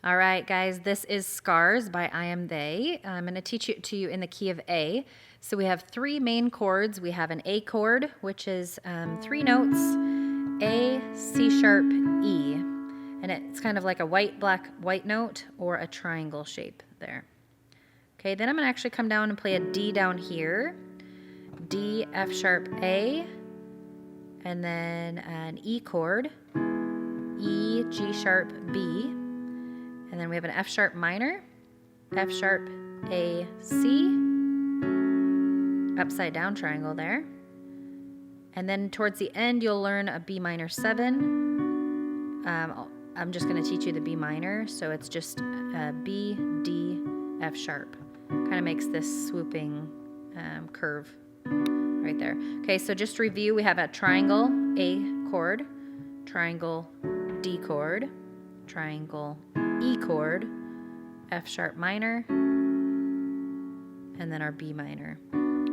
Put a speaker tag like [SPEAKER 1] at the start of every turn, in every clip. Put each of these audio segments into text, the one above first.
[SPEAKER 1] All right, guys, this is Scars by I Am They. I'm going to teach it to you in the key of A. So we have three main chords. We have an A chord, which is three notes, A, C sharp, E. And it's kind of like a white, black, white note or a triangle shape there. Okay, then I'm going to actually come down and play a D down here. D, F sharp, A, and then an E chord, E, G sharp, B. And then we have an F sharp minor, F sharp, A, C, upside down triangle there. And then towards the end, you'll learn a B minor 7. I'm just going to teach you the B minor, so it's just B, D, F sharp. Kind of makes this swooping curve right there. Okay, so just to review, we have a triangle A chord, triangle D chord, triangle E chord, F sharp minor, and then our B minor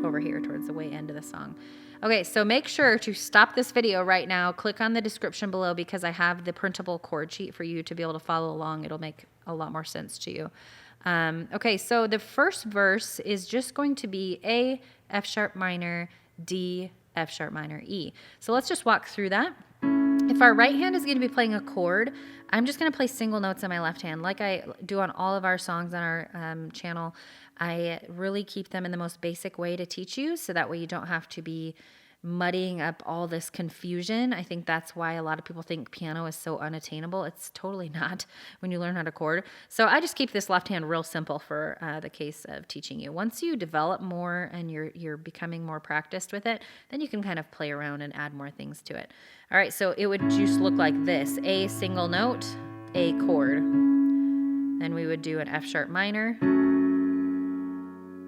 [SPEAKER 1] over here towards the way end of the song. Okay, so make sure to stop this video right now. Click on the description below because I have the printable chord sheet for you to be able to follow along. It'll make a lot more sense to you. Okay, so the first verse is just going to be A, F sharp minor, D, F sharp minor, E. So let's just walk through that. If our right hand is going to be playing a chord, I'm just going to play single notes on my left hand like I do on all of our songs on our channel. I really keep them in the most basic way to teach you so that way you don't have to be muddying up all this confusion. I think that's why a lot of people think piano is so unattainable. It's totally not when you learn how to chord. So I just keep this left hand real simple for the case of teaching you. Once you develop more and you're becoming more practiced with it, then you can kind of play around and add more things to it. All right, so it would just look like this. A single note, A chord. Then we would do an F sharp minor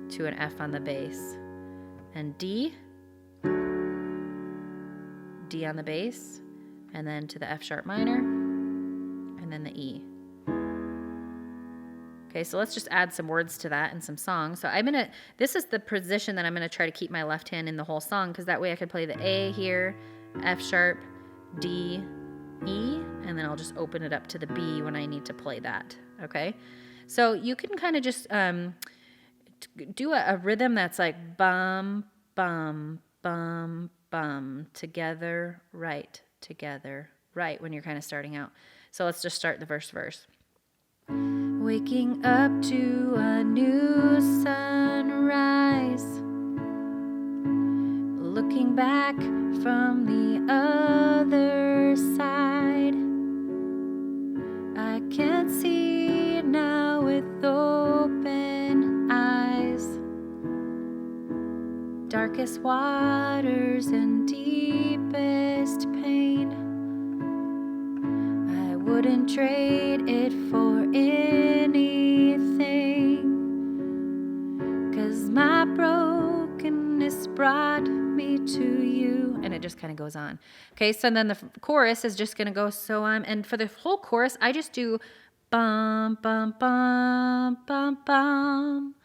[SPEAKER 1] to an F on the bass. And D on the bass, and then to the F sharp minor, and then the E. Okay, so let's just add some words to that and some songs. So this is the position that I'm gonna try to keep my left hand in the whole song, because that way I could play the A here, F sharp, D, E, and then I'll just open it up to the B when I need to play that, okay? So you can kind of just do a rhythm that's like bum, bum, bum, bum, together, right, when you're kind of starting out. So let's just start the first verse. Waking up to a new sunrise, looking back from the other side, I can see now with open eyes, darkest waters and deepest pain. I wouldn't trade it for anything, 'cause my brokenness brought me to you. And it just kind of goes on. Okay, so then the chorus is just going to go and for the whole chorus, I just do bum, bum, bum, bum, bum.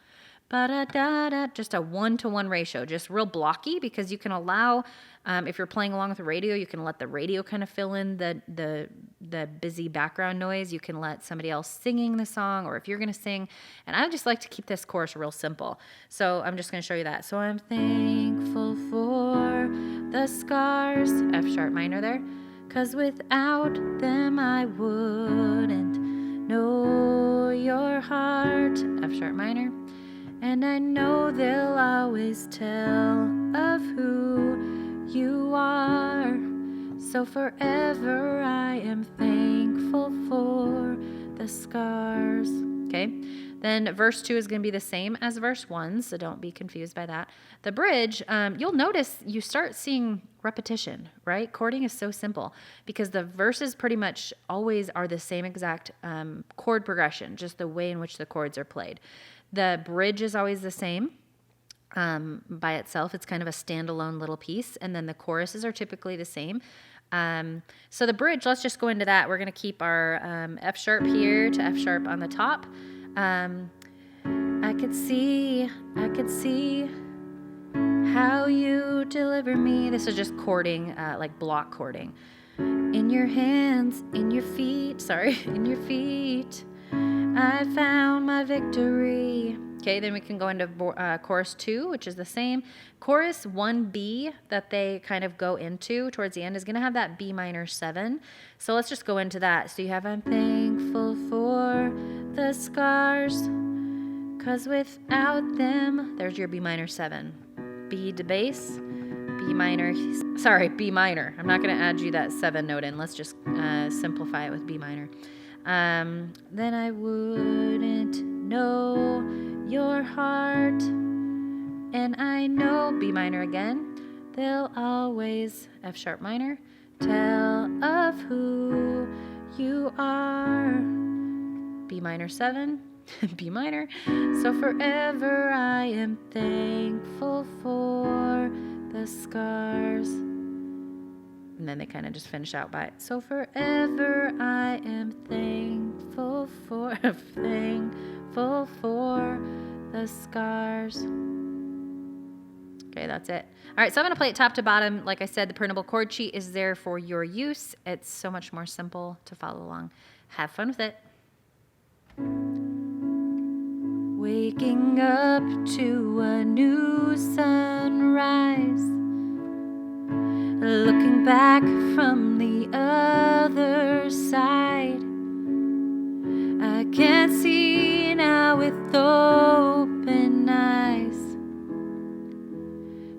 [SPEAKER 1] Ba-da-da-da, just a 1-to-1 ratio, just real blocky, because you can allow, if you're playing along with the radio, you can let the radio kind of fill in the busy background noise. You can let somebody else singing the song, or if you're going to sing. And I just like to keep this chorus real simple. So I'm just going to show you that. So I'm thankful for the scars, F sharp minor there, 'cause without them I wouldn't know your heart, F sharp minor. And I know they'll always tell of who you are. So forever I am thankful for the scars. Okay, then verse 2 is going to be the same as verse 1, so don't be confused by that. The bridge, you'll notice you start seeing repetition, right? Chording is so simple because the verses pretty much always are the same exact chord progression, just the way in which the chords are played. The bridge is always the same by itself. It's kind of a standalone little piece. And then the choruses are typically the same. So the bridge, let's just go into that. We're going to keep our F sharp here to F sharp on the top. I could see how you deliver me. This is just chording, like block chording. In your hands, in your feet, in your feet. I found my victory. Okay, then we can go into chorus 2, which is the same. Chorus 1B that they kind of go into towards the end is going to have that B minor 7. So let's just go into that. So you have, I'm thankful for the scars, 'cause without them, there's your B minor 7. B to bass, B minor. I'm not going to add you that 7 note in. Let's just simplify it with B minor. Then I wouldn't know your heart, and I know B minor again. They'll always, F sharp minor, tell of who you are. B minor 7, B minor. So forever I am thankful for the scars. And then they kind of just finish out by it. So forever I am thankful for the scars. Okay, that's it. All right, so I'm going to play it top to bottom. Like I said, the printable chord sheet is there for your use. It's so much more simple to follow along. Have fun with it. Waking up to a new sunrise, looking back from the other side. I can't see now with open eyes.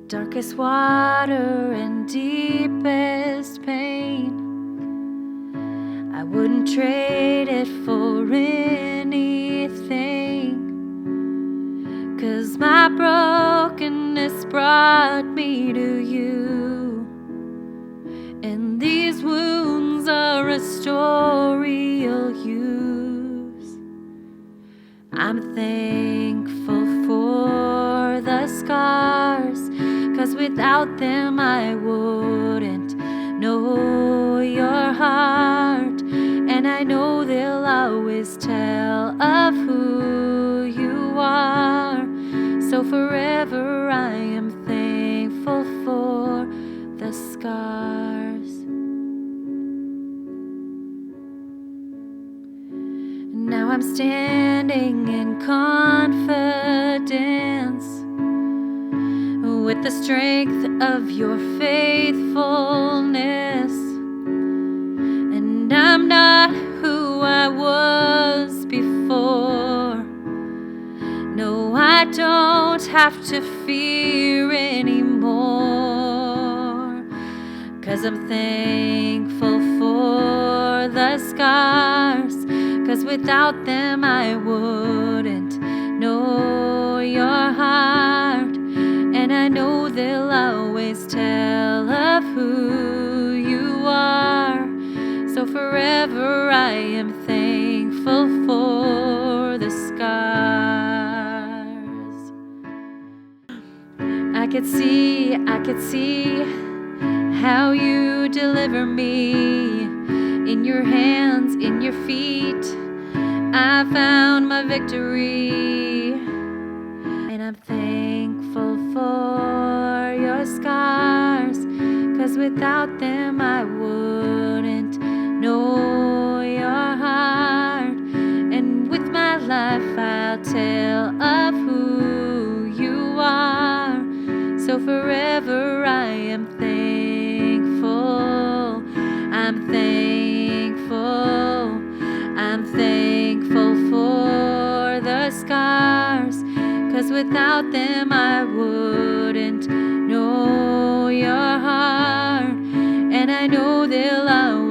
[SPEAKER 1] Darkest water and deepest pain, I wouldn't trade it for anything. 'Cause my brokenness brought me to you, and these wounds are a story you'll use. I'm thankful for the scars, 'cause without them I wouldn't know your heart. And I know they'll always tell of who you are. So forever I am thankful for the scars. Now I'm standing in confidence, with the strength of your faithfulness. And I'm not who I was before. No, I don't have to fear anymore. 'Cause I'm thankful for the scars, 'cause without them I wouldn't know your heart. And I know they'll always tell of who you are. So forever I am thankful for the scars. I could see how you deliver me. In your hands, in your feet, I found my victory. And I'm thankful for your scars, 'cause without them I wouldn't know your heart. And with my life I'll tell of who you are. So forever I am thankful. I'm thankful for the scars, 'cause without them I wouldn't know your heart. And I know they'll always